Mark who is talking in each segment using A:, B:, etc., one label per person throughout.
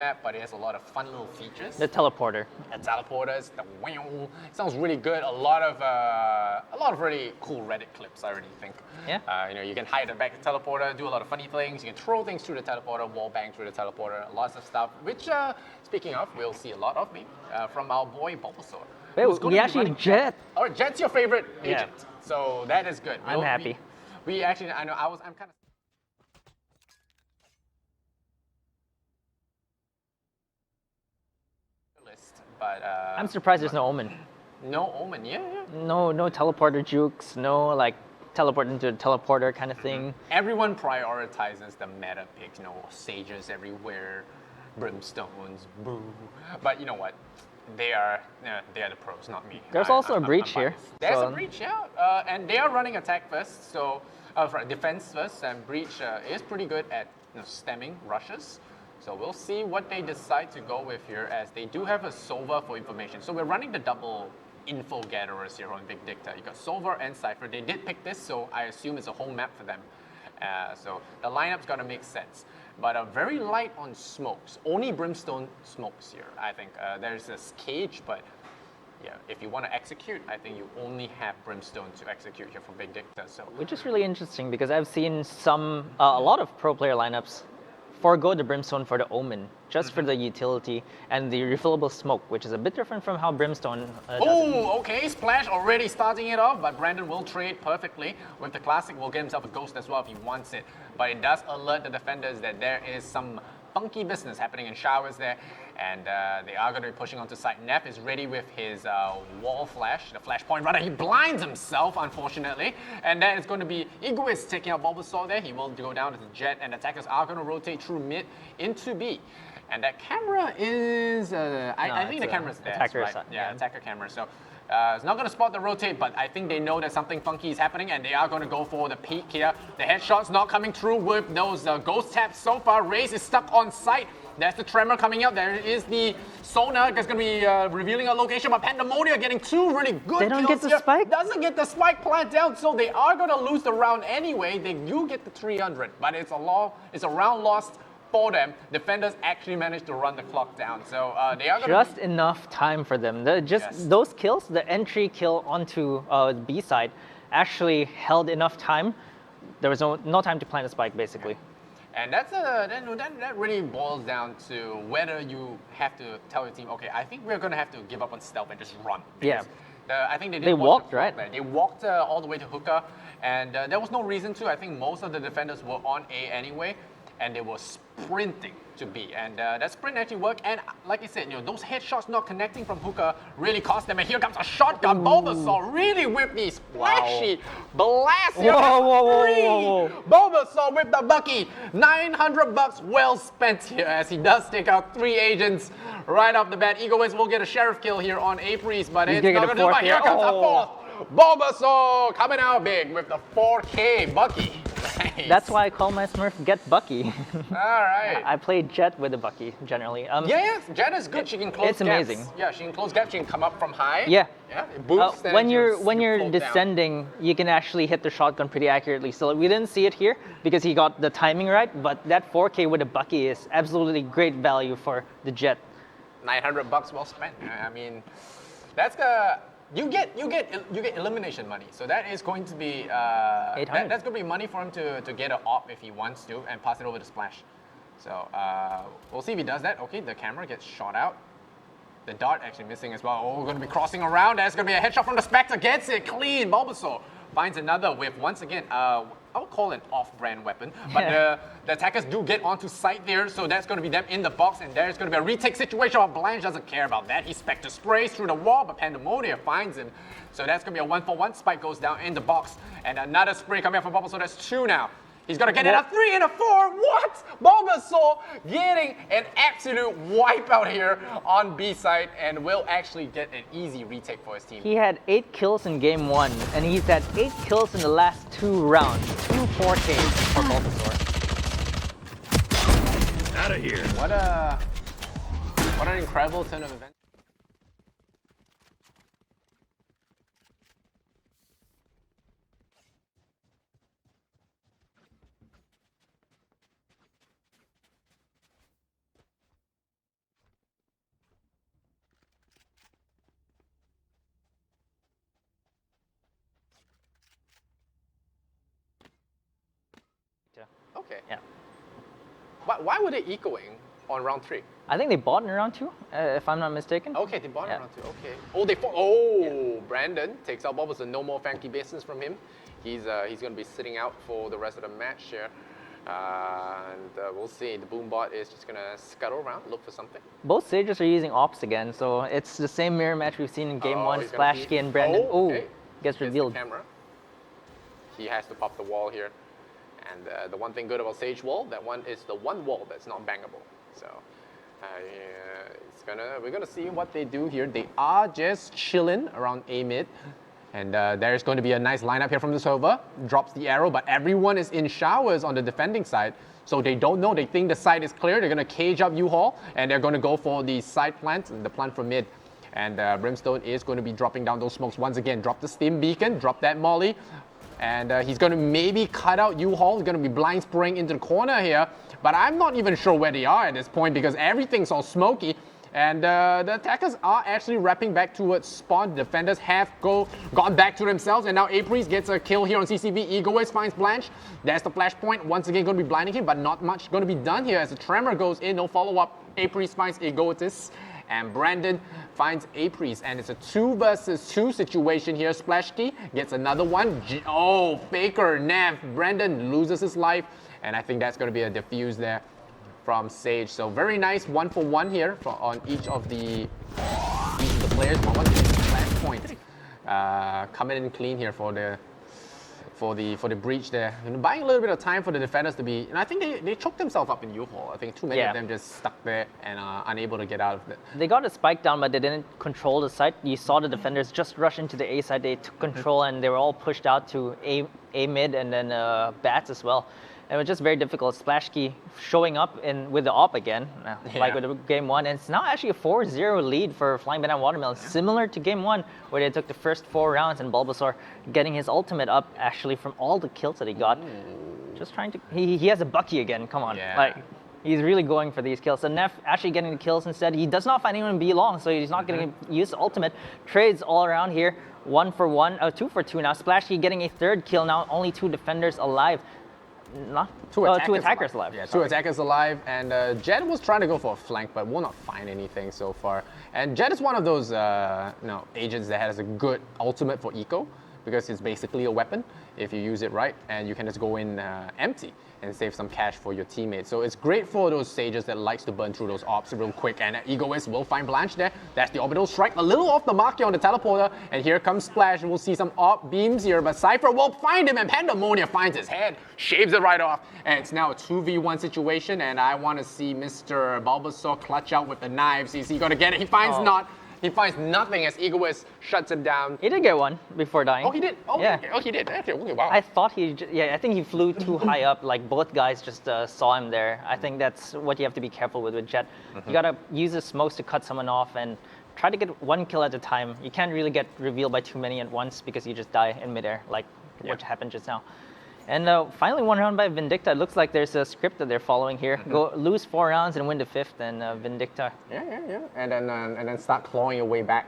A: map, but it has a lot of fun little features.
B: The teleporter.
A: The teleporters, the wow, sounds really good. A lot of really cool Reddit clips, I really think.
B: Yeah.
A: You can hide at the back of the teleporter, do a lot of funny things. You can throw things through the teleporter, wall bang through the teleporter, lots of stuff. Which, speaking of, we'll see a lot of me from our boy Bulbasaur.
B: Wait, we actually Jet.
A: Oh, Jet's your favorite agent, so that is good.
B: I'm happy.
A: We actually, I'm kind of. But
B: I'm surprised there's no Omen.
A: No Omen, yeah.
B: No teleporter jukes, no like teleport into the teleporter kind of thing.
A: Everyone prioritizes the meta picks, sages everywhere, brimstones, boo. But you know what? They are the pros, not me.
B: There's also a breach here.
A: There's a breach, yeah. And they are running attack first, so defense first, and breach is pretty good at stemming rushes. So we'll see what they decide to go with here, as they do have a Sova for information. So we're running the double info gatherers here on Vindicta. You got Sova and Cypher. They did pick this, so I assume it's a home map for them. So the lineup's gonna make sense. But very light on smokes. Only brimstone smokes here, I think. There's this cage, but yeah, if you want to execute, I think you only have brimstone to execute here for Vindicta. So
B: which is really interesting because I've seen a lot of pro player lineups forego the brimstone for the Omen, just for the utility and the refillable smoke, which is a bit different from how brimstone does
A: it. Okay, Splash already starting it off, but Brandon will trade perfectly with the classic. Will get himself a ghost as well if he wants it, but it does alert the defenders that there is some funky business happening in showers there, and they are going to be pushing onto site. Neff is ready with his wall flash, the flashpoint. Rather, he blinds himself, unfortunately, and that is going to be Egoist taking out Bulbasaur there. He will go down to the Jet, and attackers are going to rotate through mid into B. And that camera is, I think the camera's there, right? Yeah, attacker camera. So it's not going to spot the rotate, but I think they know that something funky is happening, and they are going to go for the peek here. The headshot's not coming through with those ghost taps so far. Raze is stuck on site. There's the tremor coming out. There is the sonar that's going to be revealing a location, but Pandemonia getting two really good kills.
B: They don't get the spike?
A: Doesn't get the spike plant down, so they are going to lose the round anyway. They do get the 300, but it's a round lost for them. Defenders actually managed to run the clock down, so they are
B: just enough time for them. Those kills, the entry kill onto B side, actually held enough time. There was no time to plant a spike, basically.
A: And that really boils down to whether you have to tell your team, okay, I think we're going to have to give up on stealth and just run.
B: Yeah.
A: I think
B: they walked, right?
A: They walked all the way to hookah, and there was no reason to. I think most of the defenders were on A anyway, and they were sprinting to B, and that sprint actually worked. And like I said, those headshots not connecting from hookah really cost them. And here comes a shotgun. Bulbasaur really with the splashy blast here.
B: Whoa.
A: Bulbasaur with the Bucky. $900 well spent here, as he does take out 3 agents right off the bat. Egoist will get a sheriff kill here on A-Priest, but it's not gonna do it. Here comes a fourth. Bulbasaur coming out big with the 4K Bucky. Nice.
B: That's why I call my Smurf Get Bucky.
A: All right.
B: I play Jet with a Bucky generally.
A: Yes, Jet is good. She can close
B: gaps. It's amazing.
A: Yeah, she can close gaps. She can come up from high.
B: Yeah.
A: It boosts.
B: When you're descending, you can actually hit the shotgun pretty accurately. So we didn't see it here because he got the timing right. But that 4K with a Bucky is absolutely great value for the Jet.
A: $900 well spent. I mean, that's the. You get elimination money, so that is going to be that's going to be money for him to get an op if he wants to and pass it over to Splash. So we'll see if he does that. Okay, the camera gets shot out. The dart actually missing as well. Oh, we're going to be crossing around. That's going to be a headshot from the Spectre. Gets it clean. Bulbasaur finds another with, once again, I would call it an off-brand weapon, but the attackers do get onto site there, so that's going to be them in the box, and there's going to be a retake situation. Blanche doesn't care about that. He Spectre sprays through the wall, but Pandemonia finds him. So that's going to be a 1-for-1. Spike goes down in the box, and another spray coming out from Bulbasaur. So that's 2 now. He's going to get it a 3 and a 4. What? Bulbasaur getting an absolute wipeout here on B side, and will actually get an easy retake for his team.
B: He had 8 kills in game 1, and he's had 8 kills in the last 2 rounds. 2 4Ks for Bulbasaur.
C: Out of here.
A: What an incredible turn of events. But why were they ecoing on round 3?
B: I think they bought in round 2, if I'm not mistaken.
A: Okay, they bought in round 2. Okay. Oh, they fought. Oh, Brandon takes out Bulbasaur. No more funky business from him. He's going to be sitting out for the rest of the match here. And we'll see. The Boombot is just going to scuttle around, look for something.
B: Both Sages are using Ops again, so it's the same mirror match we've seen in Game 1. Splashkey and Brandon. Oh, okay. Gets revealed.
A: Camera. He has to pop the wall here. And the one thing good about Sage Wall, that one is the one wall that's not bangable. So we're gonna see what they do here. They are just chilling around A mid. And there's going to be a nice lineup here from the server. Drops the arrow, but everyone is in showers on the defending side. So they don't know. They think the side is clear. They're going to cage up U-Haul, and they're going to go for the side plant, the plant from mid. And Brimstone is going to be dropping down those smokes once again. Drop the Stim Beacon, drop that Molly. And he's going to maybe cut out U-Haul. He's going to be blind spraying into the corner here. But I'm not even sure where they are at this point because everything's all smoky. And the attackers are actually wrapping back towards spawn. The defenders have gone back to themselves. And now Apries gets a kill here on CCV. Egoist finds Blanche. There's the flashpoint. Once again, going to be blinding him, but not much going to be done here as the Tremor goes in. No follow-up. Apries finds Egoist. And Brandon finds Apries. And it's a 2 versus 2 situation here. Splashkey gets another one. Faker, Nav. Brandon loses his life. And I think that's going to be a defuse there from Sage. So very nice 1-for-1 here on each of the players. One flashpoint coming in clean here for the breach there. Buying a little bit of time for the defenders to be. And I think they choked themselves up in U-Haul. I think too many of them just stuck there and are unable to get out of it.
B: They got a spike down, but they didn't control the site. You saw the defenders just rush into the A side. They took control and they were all pushed out to A mid and then Bats as well. And it was just very difficult. Splashkey showing up with the op again, like with Game 1. And it's now actually a 4-0 lead for FlyingBananaWatermelon, similar to Game 1, where they took the first 4 rounds and Bulbasaur getting his ultimate up actually from all the kills that he got. Just trying to... He has a Bucky again, come on. Like, he's really going for these kills. So Neff actually getting the kills instead. He does not find anyone B long, so he's not going to use the ultimate. Trades all around here. 1-for-1, 2-for-2 now. Splashkey getting a 3rd kill now. Only 2 defenders alive. Two attackers alive.
A: Yeah, 2 attackers alive. And Jed was trying to go for a flank, but will not find anything so far. And Jed is one of those agents that has a good ultimate for eco, because it's basically a weapon if you use it right, and you can just go in empty and save some cash for your teammates. So it's great for those Sages that likes to burn through those ops real quick, and Egoist will find Blanche there. That's the orbital strike, a little off the mark here on the teleporter, and here comes Splash, and we'll see some op beams here, but Cypher will find him, and Pandemonia finds his head, shaves it right off, and it's now a 2v1 situation, and I want to see Mr. Bulbasaur clutch out with the knives. Is he going to get it? He finds not. He finds nothing as Egoist shuts him down.
B: He did get one before dying.
A: Oh, he did? Oh, yeah. Okay. Oh, he did. Okay, wow.
B: I thought I think he flew too high up. Like, both guys just saw him there. I think that's what you have to be careful with Jet. You got to use the smokes to cut someone off and try to get 1 kill at a time. You can't really get revealed by too many at once because you just die in midair, like what happened just now. And finally, 1 round by Vindicta. It looks like there's a script that they're following here. Go lose 4 rounds and win the 5th, and Vindicta.
A: Yeah. And then start clawing your way back.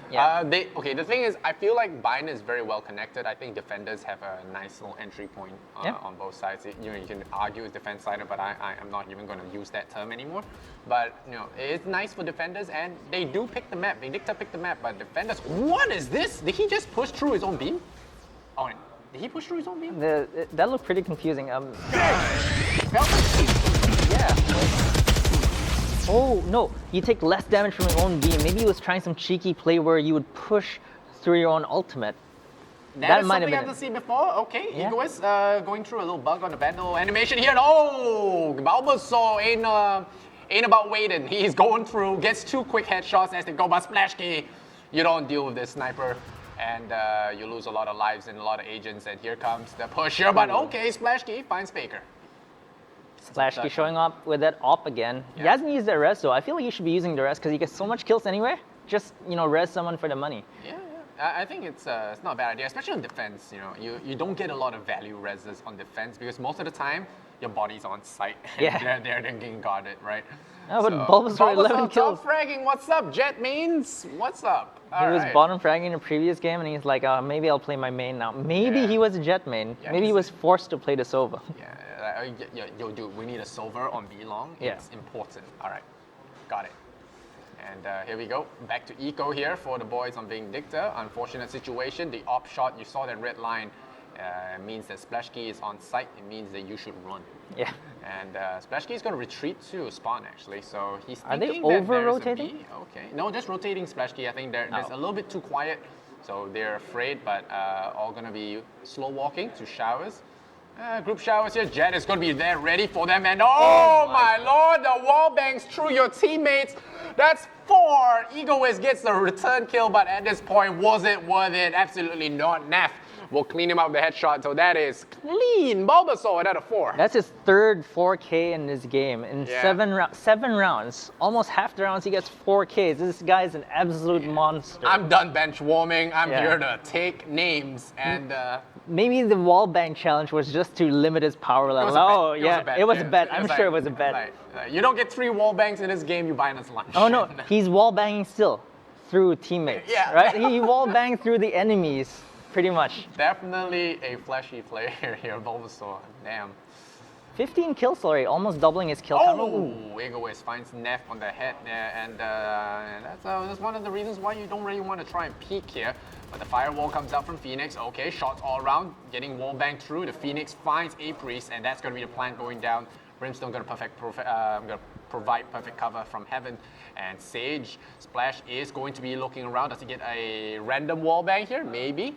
B: Yeah.
A: The thing is, I feel like Biden is very well connected. I think defenders have a nice little entry point on both sides. You can argue it's defense sided, but I'm not even going to use that term anymore. But it's nice for defenders, and they do pick the map. Vindicta picked the map, but defenders. What is this? Did he just push through his own beam? Oh. Did he push through his own beam?
B: That looked pretty confusing.
A: Felt like
B: Oh, no. You take less damage from your own beam. Maybe he was trying some cheeky play where you would push through your own ultimate.
A: That might have been I've seen before. Okay, Egoist going through a little bug on the bed. Little animation here. Oh, Bulbasaur ain't about waiting. He's going through, gets 2 quick headshots as they go by Splashkey. You don't deal with this sniper. And you lose a lot of lives and a lot of agents. And here comes the pusher. But okay, Splashkey finds Faker.
B: Splashkey showing up with that op again. He hasn't used the res though. I feel like he should be using the res because he gets so much kills anyway. Just res someone for the money.
A: Yeah. I think it's not a bad idea, especially on defense. You don't get a lot of value reses on defense because most of the time your body's on site. And they're getting guarded, right?
B: Oh, but Bulbasaur 11 kills.
A: Top fragging, what's up? Jet means, what's up?
B: He was bottom fragging in a previous game, and he's like, maybe I'll play my main now. Maybe he was a Jet main. Maybe he was forced to play the Sova.
A: Yeah, Yo, dude, we need a silver on B long.
B: Yeah.
A: It's important. All right, got it. And here we go. Back to eco here for the boys on Vindicta. Unfortunate situation. The op shot, you saw that red line, means that Splashkey is on site. It means that you should run.
B: Yeah.
A: And Splashkey is going to retreat to spawn actually. So he's
B: Are they
A: thinking that
B: over
A: there's
B: rotating?
A: a B. Okay. No, just rotating Splashkey. I think there's a little bit too quiet. So they're afraid, but all going to be slow walking to showers. Group showers here. Jet is going to be there ready for them. And oh my lord, the wall bangs through your teammates. That's 4. Egoist gets the return kill, but at this point, was it worth it? Absolutely not. Neff will clean him up with the headshot. So that is clean. Bulbasaur at a 4.
B: That's his third 4K in this game. In
A: Yeah.
B: 7 rounds, almost half the rounds he gets 4Ks. This guy's an absolute monster.
A: I'm done bench warming. I'm
B: Yeah.
A: here to take names and.
B: Maybe the wall bang challenge was just to limit his power level. Oh, yeah, it was a bet. I'm sure it was a bet.
A: You don't get 3 wall bangs in this game, you buy us lunch.
B: Oh no, he's wall banging still through teammates.
A: Yeah.
B: Right? He wall banged through the enemies, pretty much.
A: Definitely a flashy player here, Bulbasaur. Damn.
B: 15 kills already, almost doubling his kill count.
A: Oh, Egoist finds Neff on the head there, and that's one of the reasons why you don't really want to try and peek here. But the firewall comes out from Phoenix. Okay, shots all around, getting wall banged through. The Phoenix finds a priest, and that's going to be the plan going down. Brimstone going to provide perfect cover from heaven, and Sage Splash is going to be looking around. Does he get a random wall bang here? Maybe.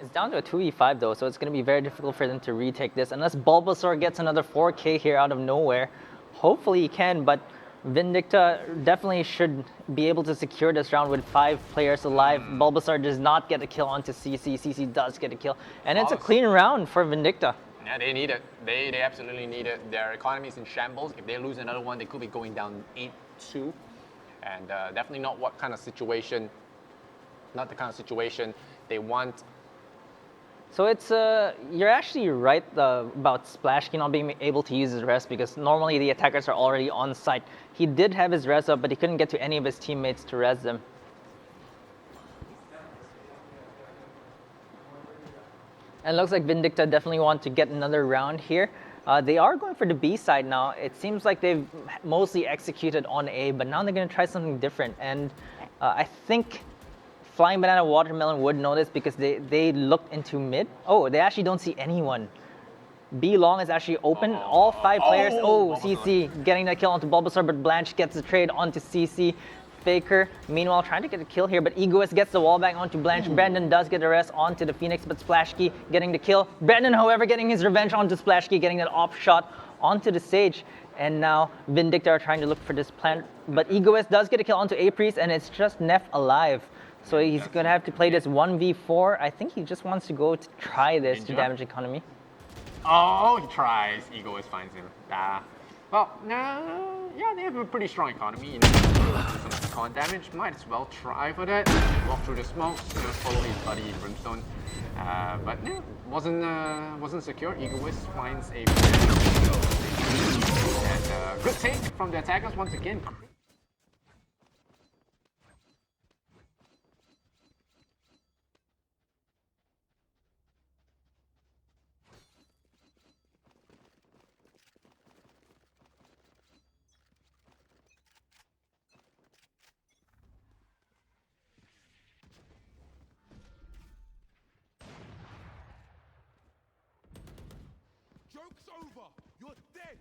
B: It's down to a 2v5 though, so it's going to be very difficult for them to retake this unless Bulbasaur gets another 4K here out of nowhere. Hopefully he can, but Vindicta definitely should be able to secure this round with 5 players alive. Bulbasaur does not get a kill onto CC. CC does get a kill, and it's a clean round for Vindicta.
A: Yeah, they need it. They absolutely need it. Their economy is in shambles. If they lose another one, they could be going down 8-2, and definitely not what kind of situation. Not the kind of situation they want.
B: So it's you're actually right about Splashkey not being able to use his res because normally the attackers are already on site. He did have his res up, but he couldn't get to any of his teammates to res them. And it looks like Vindicta definitely want to get another round here. They are going for the B side now. It seems like they've mostly executed on A, but now they're going to try something different. And I think FlyingBananaWatermelon would know this because they looked into mid. Oh, they actually don't see anyone. B long is actually open. All 5 players. Oh, CC getting that kill onto Bulbasaur, but Blanche gets the trade onto CC. Faker, meanwhile, trying to get a kill here, but Egoist gets the wall bang onto Blanche. Brandon does get a rest onto the Phoenix, but Splashkey getting the kill. Brandon, however, getting his revenge onto Splashkey, getting that off shot onto the Sage. And now Vindicta are trying to look for this plant, but Egoist does get a kill onto A-Priest, and it's just Neff alive. So he's going to have to play this 1v4. I think he just wants to go to try this to damage economy.
A: Oh, he tries. Egoist finds him. Well, yeah, they have a pretty strong economy. You know, some con damage. Might as well try for that. Walk through the smoke, follow his buddy Brimstone. But yeah, wasn't secure. Egoist finds a and good take from the attackers once again.
C: Joke's over! You're dead!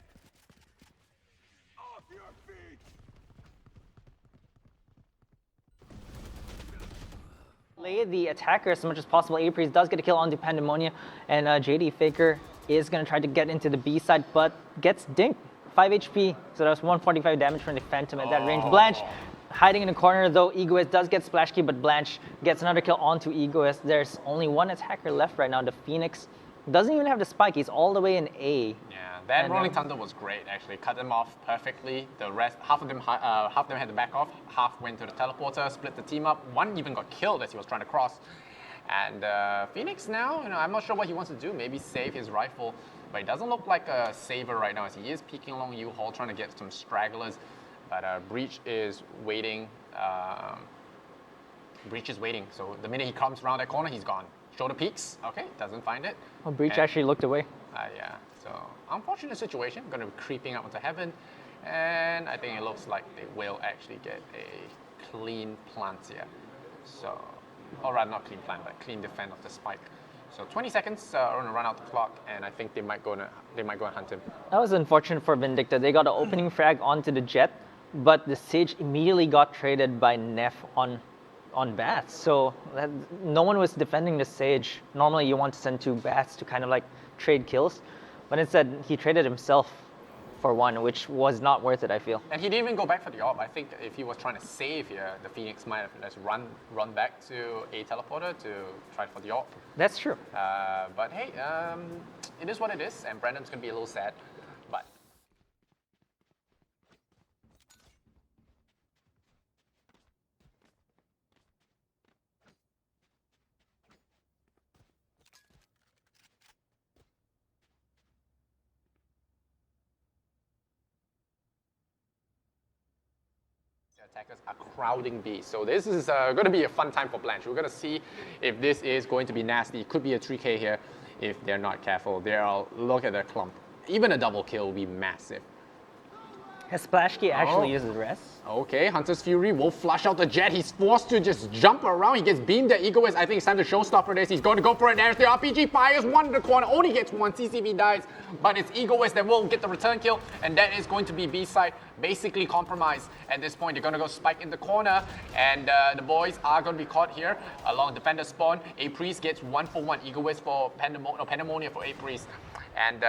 C: Off your feet!
B: Play the attacker as much as possible. A-Priest does get a kill onto Pandemonia, and JD Faker is going to try to get into the B side, but gets dinked. 5 HP, so that was 145 damage from the Phantom at that range. Blanche hiding in the corner, though. Egoist does get Splashkey, but Blanche gets another kill onto Egoist. There's only one attacker left right now, the Phoenix. Doesn't even have the spike, he's all the way in A.
A: Yeah, that Rolling Thunder was great actually. Cut them off perfectly. The rest, half of them had to back off, half went to the teleporter, split the team up. One even got killed as he was trying to cross. And Phoenix now, I'm not sure what he wants to do. Maybe save his rifle, but he doesn't look like a saver right now as he is peeking along U-Haul, trying to get some stragglers. But Breach is waiting. Breach is waiting. So the minute he comes around that corner, he's gone. Shoulder peaks. Okay, doesn't find it.
B: Oh, Breach actually looked away.
A: Yeah. So unfortunate situation. Going to be creeping up into heaven, and I think it looks like they will actually get a clean plant here. So, or rather not clean plant, but clean defense of the spike. So 20 seconds are going to run out the clock, and I think they might go and hunt him.
B: That was unfortunate for Vindicta. They got an opening frag onto the jet, but the Sage immediately got traded by Neff on bats. So no one was defending the Sage. Normally you want to send 2 bats to kind of like trade kills, but instead he traded himself for 1, which was not worth it, I feel.
A: And he didn't even go back for the AWP. I think if he was trying to save here, the Phoenix might have just run back to a teleporter to try for the AWP.
B: That's true.
A: But hey, it is what it is, and Brandon's going to be a little sad. But attackers are crowding B. So this is going to be a fun time for Blanche. We're going to see if this is going to be nasty. Could be a 3K here if they're not careful. Look at their clump. Even a double kill will be massive.
B: Has Splashkey actually used his rest?
A: Okay, Hunter's Fury will flush out the jet. He's forced to just jump around. He gets beamed at Egoist. I think it's time to showstopper this. He's going to go for it. There's the RPG. Fires one in the corner. Only gets 1. CCB dies. But it's Egoist that will get the return kill. And that is going to be B-side basically compromised at this point. They're going to go spike in the corner. And the boys are going to be caught here along defender spawn. A-Priest gets 1 for 1. Egoist for Pandemonia for A-Priest. And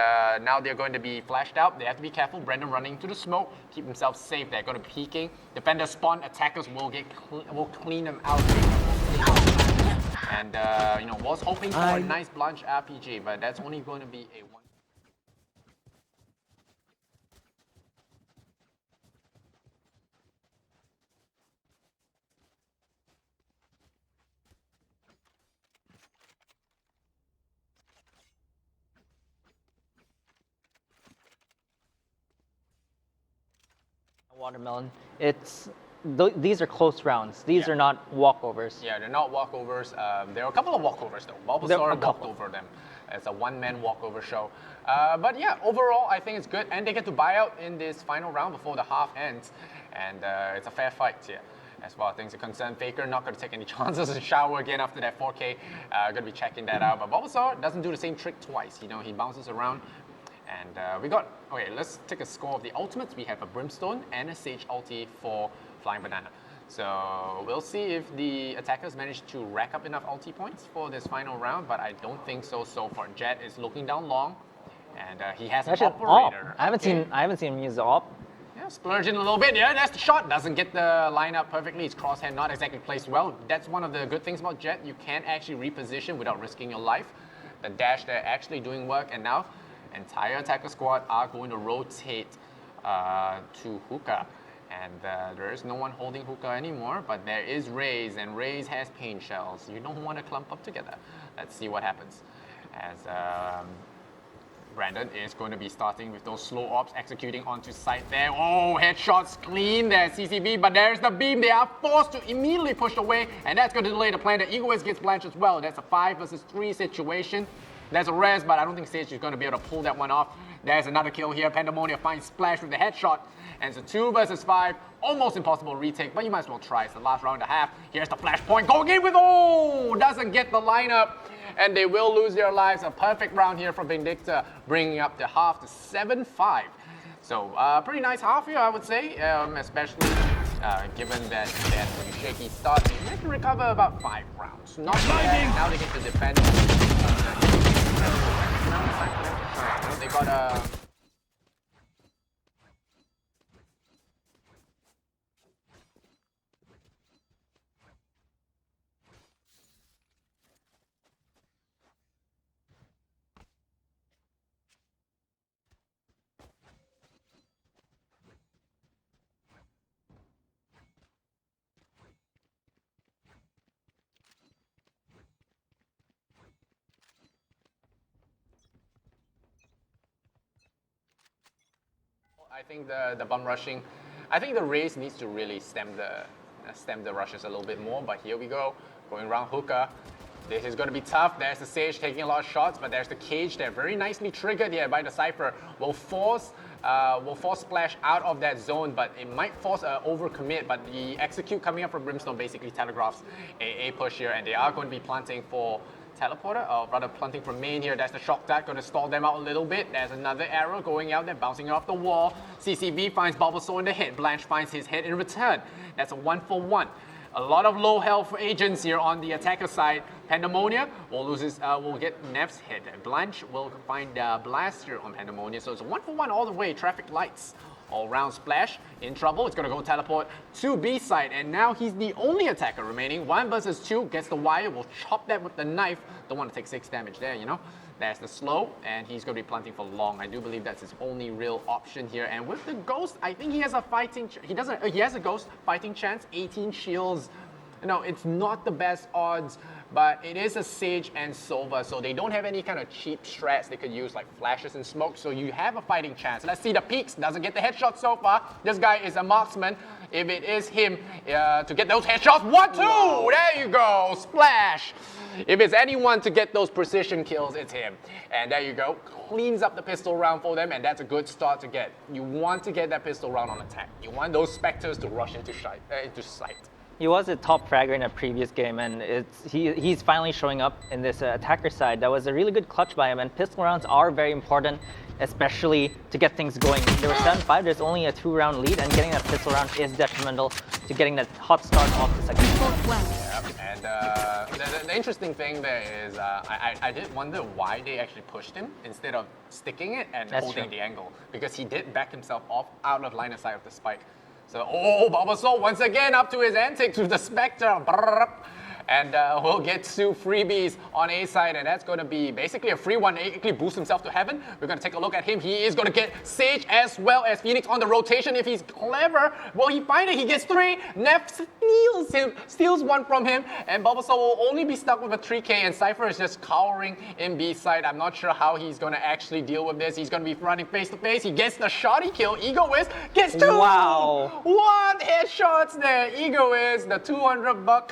A: now they're going to be flashed out. They have to be careful. Brendan running to the smoke. Keep himself safe. They're going to be peeking. Defender spawn. Attackers will clean them out. And was hoping for a nice Blanche RPG, but that's only going to be a 1.
B: Watermelon. These are close rounds. These are not walkovers.
A: Yeah, they're not walkovers. There are a couple of walkovers though. Bulbasaur walked over them. It's a one-man walkover show. But yeah, overall I think it's good, and they get to buy out in this final round before the half ends, and it's a fair fight here. As far as things are concerned, Faker not going to take any chances and shower again after that 4K. Going to be checking that out. But Bulbasaur doesn't do the same trick twice. He bounces around. And let's take a score of the ultimates. We have a Brimstone and a Sage ulti for Flying Banana. So we'll see if the attackers manage to rack up enough ulti points for this final round, but I don't think so far. Jet is looking down long, and he has an operator.
B: I haven't seen him use the op.
A: Yeah, splurging a little bit. Yeah, that's the shot. Doesn't get the lineup perfectly. His crosshair not exactly placed well. That's one of the good things about Jet. You can actually reposition without risking your life. The dash there actually doing work, and now entire attacker squad are going to rotate to Hookah. And there is no one holding Hookah anymore, but there is Raze, and Raze has pain shells. You don't want to clump up together. Let's see what happens. As Brandon is going to be starting with those slow ops, executing onto site there. Oh, headshots clean there, CCB, but there's the beam. They are forced to immediately push away, and that's going to delay the plan. The Egoist gets blanched as well. That's a 5 versus 3 situation. There's a res, but I don't think Sage is going to be able to pull that one off. There's another kill here. Pandemonia finds Splash with the headshot. And it's a 2 versus 5. Almost impossible retake, but you might as well try. It's the last round and a half. Here's the flashpoint. Going in with, doesn't get the lineup. And they will lose their lives. A perfect round here from Vindicta, bringing up the half to 7-5. So pretty nice half here, I would say, especially given that they had a pretty shaky start. They managed to recover about 5 rounds. Not bad. Now they get to defend. They got a... I think the bum rushing, I think the Raze needs to really stem the rushes a little bit more, but here we go, going around Hookah. This is going to be tough. There's the Sage taking a lot of shots, but there's the cage there. Very nicely triggered here by the Cypher. Will force Splash out of that zone, but it might force an overcommit. But the execute coming up from Brimstone basically telegraphs a push here, and they are going to be planting for teleporter, or rather planting from main here. That's the shock dart, going to stall them out a little bit. There's another arrow going out there, bouncing off the wall. CCV finds Bulbasaur in the head. Blanche finds his head in return. That's a 1-for-1. A lot of low health agents here on the attacker side. Pandemonia will get Neff's head. Blanche will find Blaster on Pandemonia. So it's a 1-for-1 all the way. Traffic lights all round. Splash in trouble. It's going to go teleport to B side. And now he's the only attacker remaining. 1 versus 2. Gets the wire. Will chop that with the knife. Don't want to take 6 damage there, you know. There's the slow, and he's going to be planting for long. I do believe that's his only real option here. And with the ghost, I think he has a fighting. He has a ghost fighting chance. 18 shields. You know, it's not the best odds, but it is a Sage and Sova, so they don't have any kind of cheap strats they could use like flashes and smoke. So you have a fighting chance. Let's see the peaks. Doesn't get the headshot so far. This guy is a marksman. If it is him to get those headshots, 1-2. Wow. There you go, Splash. If it's anyone to get those precision kills, it's him. And there you go, cleans up the pistol round for them, and that's a good start to get. You want to get that pistol round on attack. You want those Spectres to rush into sight.
B: He was a top fragger in a previous game, and he's finally showing up in this attacker side. That was a really good clutch by him, and pistol rounds are very important, especially to get things going. There was 7-5, there's only a 2-round lead, and getting that pistol round is detrimental to getting that hot start off the second.
A: Yeah, and the interesting thing there is I did wonder why they actually pushed him instead of sticking it and holding the angle, because he did back himself off out of line of sight of the spike. So, Bulbasaur once again up to his antics with the Spectre. And we'll get 2 freebies on A side, and that's going to be basically a free one. He boosts himself to heaven. We're going to take a look at him. He is going to get Sage as well as Phoenix on the rotation if he's clever. Will he find it? He gets 3. Neff steals 1 from him, and Bulbasaur will only be stuck with a 3K, and Cypher is just cowering in B side. I'm not sure how he's going to actually deal with this. He's going to be running face to face. He gets the shoddy kill. Egoist gets 2.
B: Wow.
A: 1 headshots there. Egoist, the $200.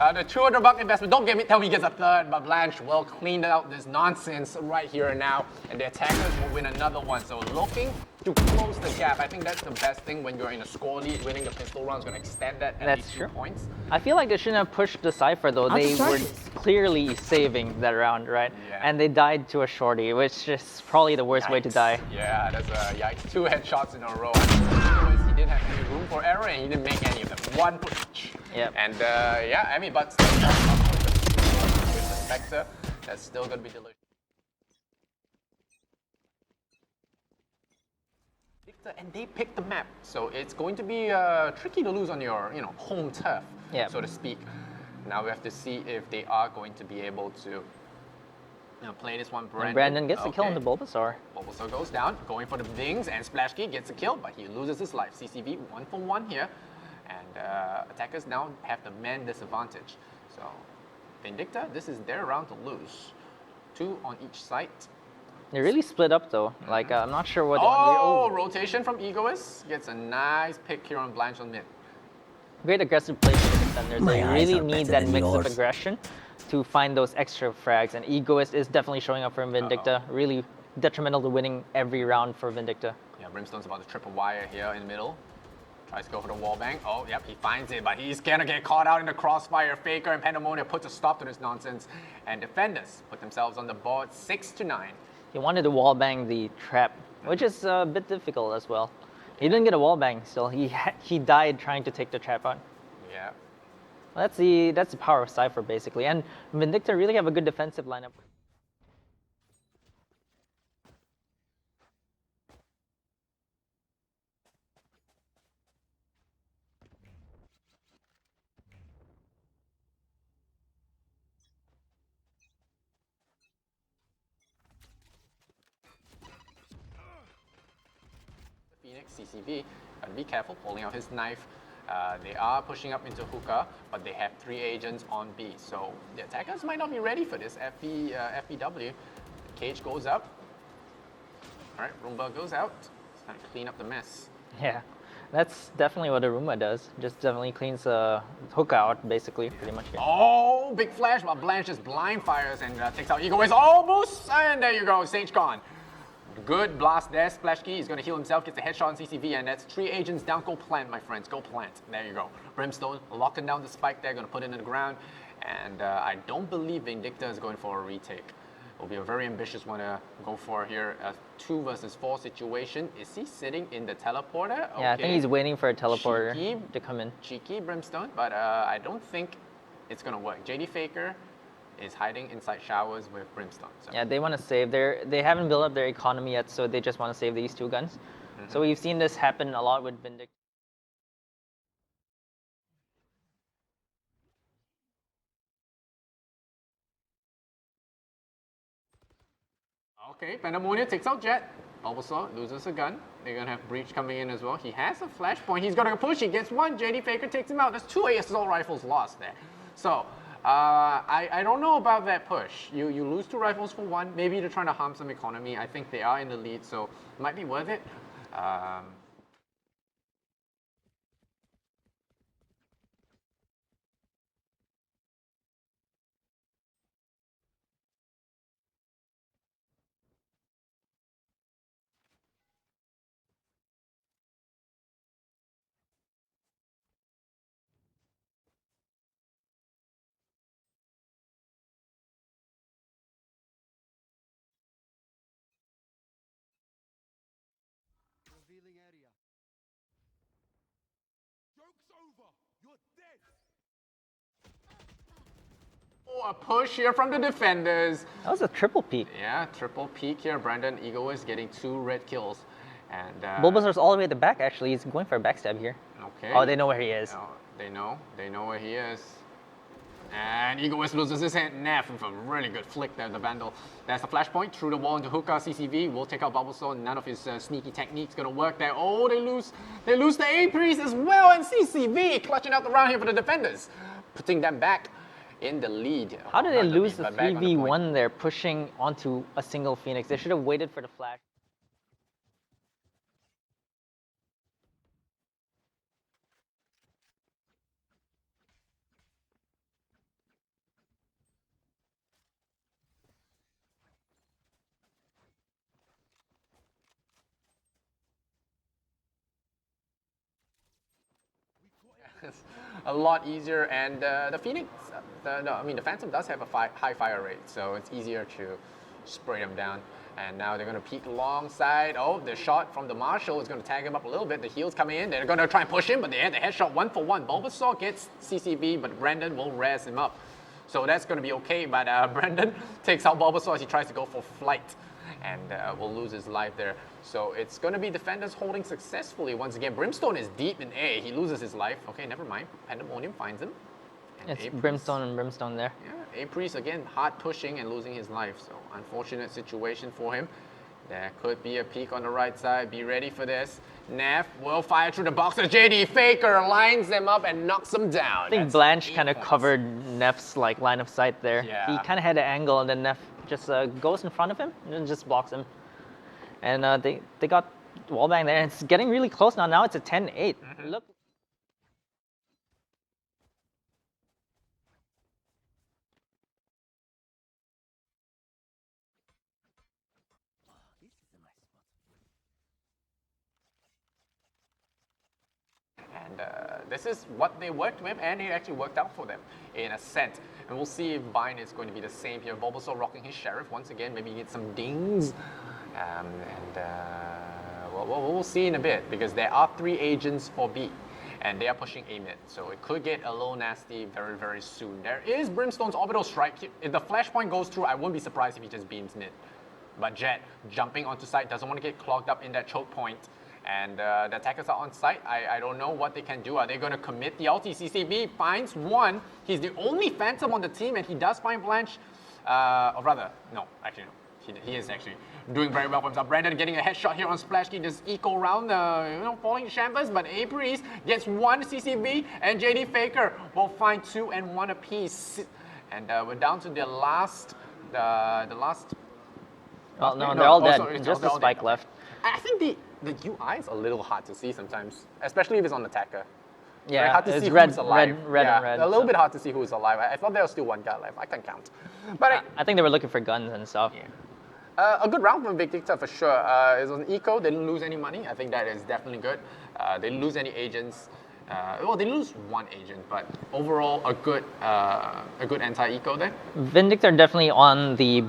A: The $200 investment, don't tell me he gets a 3rd, but Blanche will clean out this nonsense right here and now, and the attackers will win another one. So looking to close the gap. I think that's the best thing when you're in a score lead. Winning the pistol round is going to extend that at least 2 points.
B: I feel like they shouldn't have pushed the Cypher though. They were clearly saving that round, right?
A: Yeah.
B: And they died to a shorty, which is probably the worst way to die.
A: Yeah, that's a yikes. 2 headshots in a row. He didn't have any room for error, and he didn't make any of them. 1 push.
B: Yep.
A: And yeah, I mean, but still, with the Spectre, that's still going to be delicious. And they pick the map, so it's going to be tricky to lose on your, home turf, so to speak. Now we have to see if they are going to be able to play this one.
B: Brandon gets the kill on the Bulbasaur.
A: Bulbasaur goes down, going for the dings, and Splashkey gets a kill, but he loses his life. CCV 1-for-1 here, and attackers now have the man disadvantage. So Vindicta, this is their round to lose. 2 on each side.
B: They're really split up though. Like, I'm not sure what.
A: Rotation from Egoist. Gets a nice pick here on Blanche on mid.
B: Great aggressive play for the defenders. They really need that mix of aggression to find those extra frags. And Egoist is definitely showing up for Vindicta. Really detrimental to winning every round for Vindicta.
A: Yeah, Brimstone's about to trip a wire here in the middle. Tries to go for the wallbang. Oh, yep, he finds it, but he's gonna get caught out in the crossfire. Faker and Pandemonia puts a stop to this nonsense. And defenders put themselves on the board 6-9.
B: He wanted to wallbang the trap, which is a bit difficult as well. He didn't get a wallbang still. He died trying to take the trap out.
A: Yeah.
B: That's the power of Cypher basically. And Vindicta really have a good defensive lineup.
A: Phoenix, CCV, gotta be careful pulling out his knife. They are pushing up into hookah, but they have 3 agents on B. So the attackers might not be ready for this FBW. Cage goes up. All right, Roomba goes out. It's time to clean up the mess.
B: Yeah. That's definitely what Aruma does. Just definitely cleans the hook out, basically, pretty much. Here.
A: Oh, big flash, but Blanche just blind fires and takes out Egoist. Oh, boost! And there you go, Sage gone. Good blast there. Splashkey is going to heal himself, gets a headshot on CCV, and that's 3 agents down. Go plant, my friends. Go plant. There you go. Brimstone locking down the spike there, going to put it in the ground. And I don't believe Vindicta is going for a retake. Will be a very ambitious one to go for here. A 2 versus 4 situation. Is he sitting in the teleporter? Okay.
B: Yeah, I think he's waiting for a teleporter to come in.
A: Cheeky Brimstone, but I don't think it's going to work. JD Faker is hiding inside showers with Brimstone. So.
B: Yeah, they want to save they haven't built up their economy yet, so they just want to save these 2 guns. So we've seen this happen a lot with Vindicta.
A: Okay, Pandemonium takes out Jet. Bulbasaur loses a gun. They're gonna have Breach coming in as well. He has a flashpoint. He's gonna push. He gets 1. JD Faker takes him out. There's 2 assault rifles lost there. So I don't know about that push. You lose 2 rifles for 1. Maybe they're trying to harm some economy. I think they are in the lead, so it might be worth it.
C: Revealing area. Joke's over. You're dead.
A: Oh, a push here from the defenders.
B: That was a triple peek.
A: Yeah, triple peek here. Brandon Egoist getting 2 red kills. And
B: Bulbasaur's all the way at the back, actually. He's going for a backstab here.
A: Okay.
B: Oh, they know where he is.
A: Oh, they know where he is. And Egoist loses his hand. Neff with a really good flick there, the Vandal. That's the flashpoint through the wall into Hookah. CCV will take out Bulbasaur. None of his sneaky techniques gonna work there. Oh, they lose the A-Priest as well, and CCV clutching out the round here for the defenders, putting them back in the lead.
B: How did they lose the 3v1 there, pushing onto a single Phoenix? They should have waited for the flash.
A: It's a lot easier, and the Phoenix, the Phantom does have a high fire rate, so it's easier to spray them down. And now they're going to peek alongside. Oh, the shot from the Marshall is going to tag him up a little bit. The heal's coming in. They're going to try and push him, but they had the headshot 1 for 1. Bulbasaur gets CCV, but Brandon will res him up. So that's going to be okay, but Brandon takes out Bulbasaur as he tries to go for flight, and will lose his life there. So it's going to be defenders holding successfully. Once again, Brimstone is deep in A. He loses his life. Okay, never mind. Pandemonium finds him. And
B: it's Brimstone and Brimstone there.
A: Yeah, A-Priest again hard pushing and losing his life. So unfortunate situation for him. There could be a peek on the right side. Be ready for this. Neff will fire through the boxes. JD Faker lines them up and knocks them down.
B: I think Blanche kind of covered Neff's line of sight there.
A: Yeah.
B: He kind of had an angle, and then Neff just goes in front of him and then just blocks him. And they got wallbang there. And it's getting really close now. Now it's a 10-8. Look.
A: And this is what they worked with, and it actually worked out for them in a sense. And we'll see if Vine is going to be the same here. Bulbasaur rocking his Sheriff once again. Maybe get some dings. We'll see in a bit, because there are 3 agents for B, and they are pushing A mid. So it could get a little nasty very, very soon. There is Brimstone's Orbital Strike. If the flashpoint goes through, I wouldn't be surprised if he just beams mid. But Jet jumping onto site, doesn't want to get clogged up in that choke point. And the attackers are on site. I don't know what they can do. Are they going to commit the ulti? CCB finds 1. He's the only Phantom on the team, and he does find Blanche. Or rather, no, actually no. He is actually doing very well for himself. Brandon getting a headshot here on Splashkey, just eco around the falling chambers, but A-Priest gets 1 CCB, and JD Faker will find 2 and 1 apiece. And we're down to the last.
B: Well, no, they're all dead. Just the spike left.
A: I think the UI is a little hard to see sometimes, especially if it's on attacker.
B: Yeah,
A: Very hard to
B: it's
A: see
B: red,
A: who's alive.
B: red,
A: yeah,
B: and red.
A: A little
B: so-
A: bit hard to see who's alive. I thought there was still one guy alive. I can't count. But
B: I think they were looking for guns and stuff.
A: a good round from Vindicta for sure. It was an eco. They didn't lose any money. I think that is definitely good. They didn't lose any agents. Well, they lose one agent, but overall a good anti-eco there.
B: Vindicta are definitely on the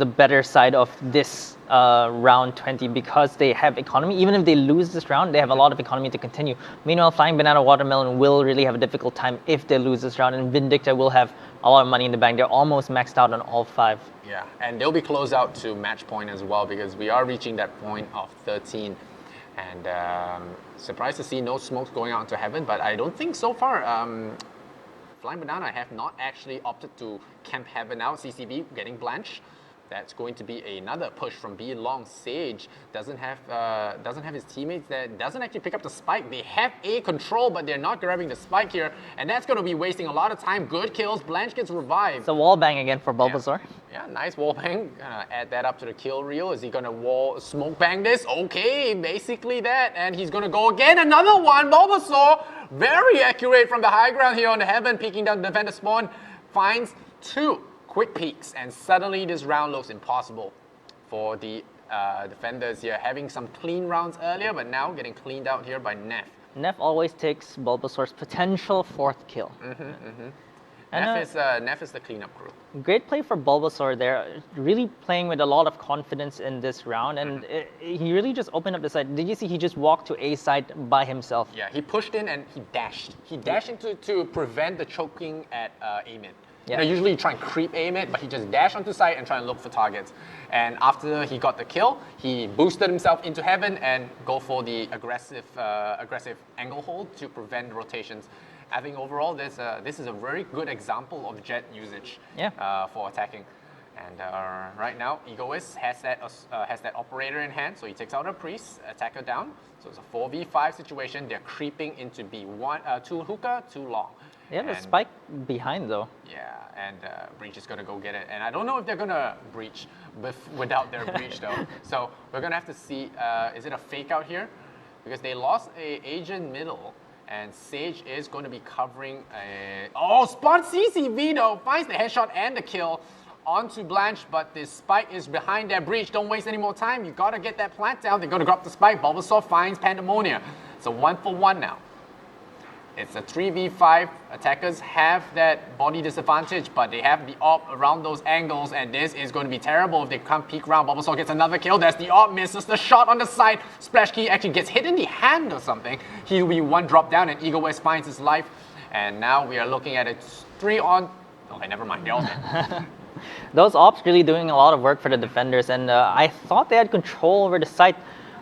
B: better side of this round 20 because they have economy. Even if they lose this round, they have a lot of economy to continue. Meanwhile, FlyingBananaWatermelon will really have a difficult time if they lose this round, and Vindicta will have a lot of money in the bank. They're almost maxed out on all 5.
A: Yeah, and they'll be close out to match point as well because we are reaching that point of 13. And surprised to see no smokes going out into heaven, but I don't think so far Flying Banana have not actually opted to camp heaven out. CCB getting blanched. That's going to be another push from B long. Sage doesn't have his teammates there. Doesn't actually pick up the spike. They have A control, but they're not grabbing the spike here, and that's going to be wasting a lot of time. Good kills. Blanche gets revived.
B: It's a wall bang again for Bulbasaur.
A: Yeah, nice wall bang. Add that up to the kill reel. Is he gonna smoke bang this? Okay, basically that. And he's gonna go again. Another one. Bulbasaur, very accurate from the high ground here on the heaven, peeking down the defender spawn. Finds 2 quick peeks, and suddenly this round looks impossible for the defenders here. Having some clean rounds earlier, but now getting cleaned out here by Neff.
B: Neff always takes Bulbasaur's potential 4th kill.
A: Neff is the cleanup crew.
B: Great play for Bulbasaur there, really playing with a lot of confidence in this round, and he really just opened up the side. Did you see he just walked to A side by himself?
A: Yeah, he pushed in and he dashed. He dashed into to prevent the choking at A mid.
B: Yeah.
A: You know, usually you try and creep A mid, but he just dashed onto side and try and look for targets. And after he got the kill, he boosted himself into heaven and go for the aggressive angle hold to prevent rotations. I think overall this is a very good example of jet usage for attacking. And right now, Egoist has that operator in hand, so he takes out a priest, attacker down. So it's a 4v5 situation. They're creeping into B1, 2 hookah, 2 long.
B: They have a spike behind though.
A: Yeah, and Breach is gonna go get it. And I don't know if they're gonna breach without their breach though. So we're gonna have to see, is it a fake out here? Because they lost a agent middle, and Sage is going to be covering a... Oh, Spawn CCV though, finds the headshot and the kill onto Blanche, but the spike is behind their breach. Don't waste any more time. You gotta get that plant down. They're gonna drop the spike. Bulbasaur finds Pandemonia. It's a 1-for-1 now. It's a 3v5. Attackers have that body disadvantage, but they have the AWP around those angles, and this is going to be terrible if they can't peek around. Bulbasaur gets another kill. There's the AWP, misses the shot on the side. Splash Key actually gets hit in the hand or something. He'll be 1 drop down, and Eagle West finds his life. And now we are looking at it 3 on... Okay, never mind. They're all dead.
B: Those AWPs really doing a lot of work for the defenders, and I thought they had control over the site,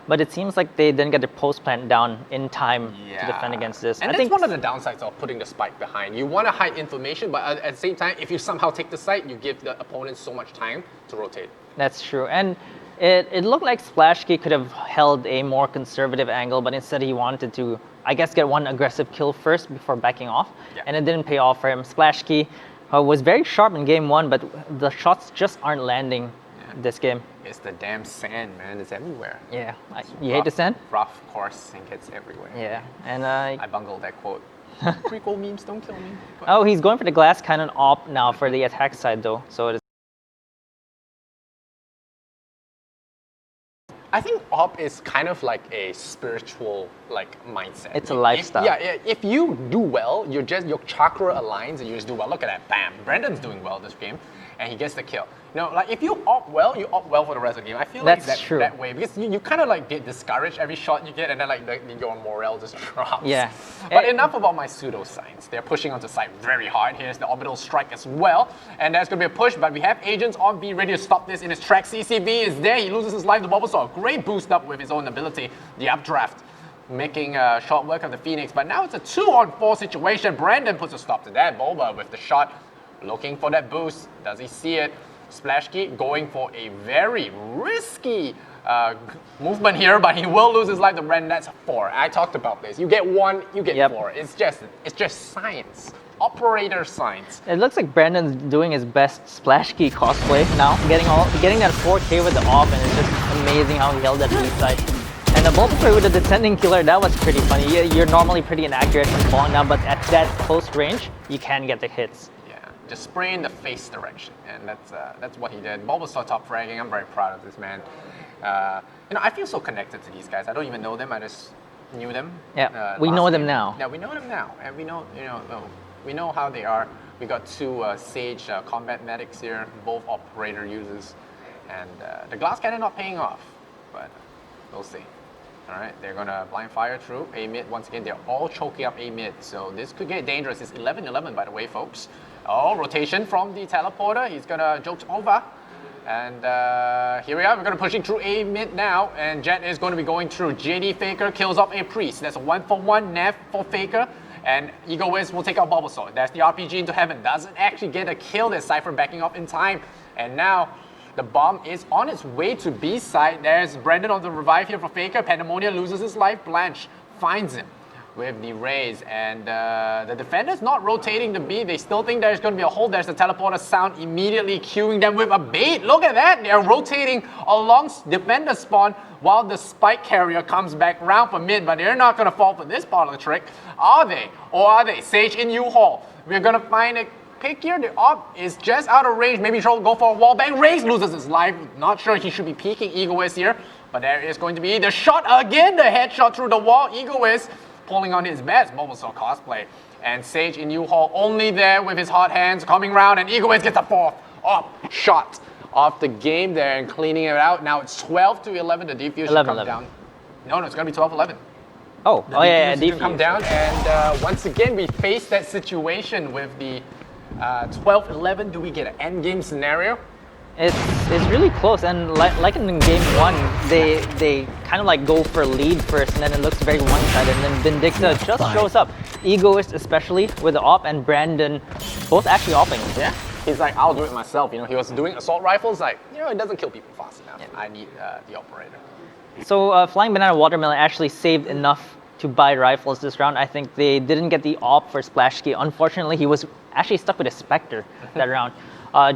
B: but it seems like they didn't get the post plant down in time to defend against this.
A: And that's one of the downsides of putting the spike behind. You want to hide information, but at the same time, if you somehow take the site, you give the opponent so much time to rotate.
B: That's true. And it looked like Splashkey could have held a more conservative angle, but instead he wanted to, I guess, get 1 aggressive kill first before backing off. Yeah. And it didn't pay off for him. Splashkey was very sharp in game 1, but the shots just aren't landing this game.
A: It's the damn sand, man. It's everywhere.
B: Yeah. You hate the sand?
A: Rough course and gets everywhere.
B: Yeah. And
A: I bungled that quote. Prequel memes don't kill me. But.
B: Oh, he's going for the glass cannon op now for the attack side though. So it is.
A: I think op is kind of like a spiritual mindset.
B: It's a lifestyle.
A: If you do well, your chakra aligns and you just do well. Look at that, bam. Brandon's doing well this game, and he gets the kill. You know, if you opt well, you opt well for the rest of the game. I feel like that's that way because you kind of get discouraged every shot you get, and then your morale just drops.
B: Yeah.
A: But enough about my pseudoscience. They're pushing onto site very hard. Here's the orbital strike as well, and that's gonna be a push. But we have agents on B ready to stop this in his track. CCV is there. He loses his life to Bulbasaur. Great boost up with his own ability. The updraft, making short work of the Phoenix. But now it's a 2-on-4 situation. Brandon puts a stop to that. Bulba with the shot, looking for that boost. Does he see it? Splashkey going for a very risky movement here, but he will lose his life to Brandon. That's 4. I talked about this. You get 1, you get 4. It's just science. Operator science.
B: It looks like Brandon's doing his best Splashkey cosplay now, getting that 4K with the off, and it's just amazing how he held that B side. And the Bulbasaur with the descending killer, that was pretty funny. You're normally pretty inaccurate when falling down, but at that close range, you can get the hits.
A: Yeah, just spray in the face direction, and that's what he did. Bulbasaur top fragging. I'm very proud of this man. I feel so connected to these guys. I don't even know them. I just knew them.
B: Yeah, we know them now.
A: Yeah, we know them now, and we know we know how they are. We got two Sage combat medics here, both operator users, and the glass cannon not paying off, but we'll see. All right, they're gonna blind fire through A mid once again. They're all choking up A mid, so this could get dangerous. It's 11-11 by the way, folks. Oh, rotation from the teleporter. He's gonna jolt over, and here we are. We're gonna pushing through A mid now, and Jet is going to be going through. JD Faker kills off a priest. That's a 1-for-1 nav for Faker. And Ego Wiz will take out Bulbasaur. That's the RPG into heaven. Doesn't actually get a kill. There's Cypher backing up in time. And now the bomb is on its way to B side. There's Brandon on the revive here for Faker. Pandemonia loses his life. Blanche finds him with the raise. And the defender's not rotating the B. They still think there's going to be a hole. There's the teleporter sound immediately queuing them with a bait. Look at that. They're rotating along defender spawn while the spike carrier comes back round for mid. But they're not going to fall for this part of the trick. Are they? Or are they? Sage in U-Haul. We're going to find a pick here. The op is just out of range. Maybe try to go for a wall bang. Raze loses his life. Not sure he should be peeking Egoist here. But there is going to be the shot again. The headshot through the wall. Egoist pulling on his best Bulbasaur cosplay. And Sage in U-Haul only there with his hot hands coming round. And Egoist gets a fourth op shot off the game there and cleaning it out. Now it's 12-11. The defuse should come down. No, it's going to be 12-11.
B: Oh, yeah,
A: defuse come down, and once again we face that situation with the 12-11. Do we get an end game scenario?
B: It's really close, and like in game one, they kind of like go for lead first, and then it looks very one-sided, and then Vindicta just shows up. Egoist especially with the op, and Brandon both actually opping.
A: Yeah, he's like, I'll do it myself. He was doing assault rifles, like, it doesn't kill people fast enough. Yeah. I need the operator.
B: So FlyingBananaWatermelon actually saved enough to buy rifles this round. I think they didn't get the op for Splash Key. Unfortunately, he was actually stuck with a Spectre that round.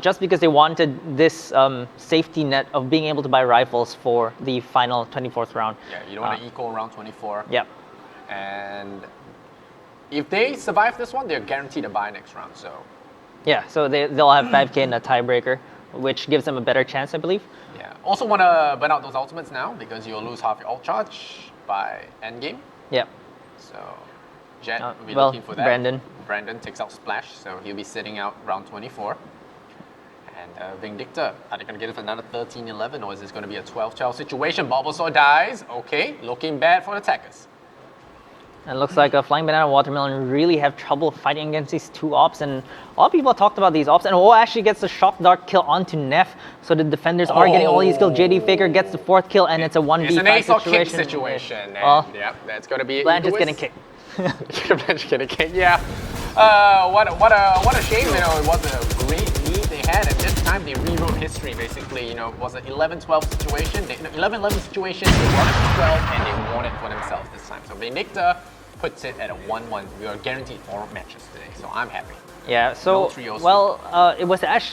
B: Just because they wanted this safety net of being able to buy rifles for the final 24th round.
A: Yeah, you don't want to equal round 24.
B: Yep.
A: And if they survive this one, they're guaranteed to buy next round. So.
B: Yeah, so they'll have 5K in a tiebreaker, which gives them a better chance, I believe.
A: Yeah. Also want to burn out those ultimates now because you'll lose half your ult charge by endgame.
B: Yep.
A: So Jet will be looking for that.
B: Brandon
A: takes out Splash, so he'll be sitting out round 24. And Vindicta, are they going to get it for another 13-11, or is this going to be a 12-12 situation? Bulbasaur dies. Okay, looking bad for the attackers.
B: And it looks like FlyingBananaWatermelon really have trouble fighting against these two ops, and a lot of people talked about these ops, and actually gets the Shock Dart kill onto Neff, so the defenders are getting all these kills. JD Faker gets the fourth kill, and it's a 1v5
A: situation. It's an ace or kick situation. And yeah, that's going to be
B: Blanche is getting kicked.
A: Blanche getting kicked, yeah. What a shame, it was a great lead they had, and this time they rewrote history, basically. It was an 11-12 situation, 11-11 situation, they won it for 12, and they won it for themselves this time. So Vindicta puts it at a 1-1. We are guaranteed 4 matches today, so I'm happy.
B: Yeah, so,
A: no
B: it was actually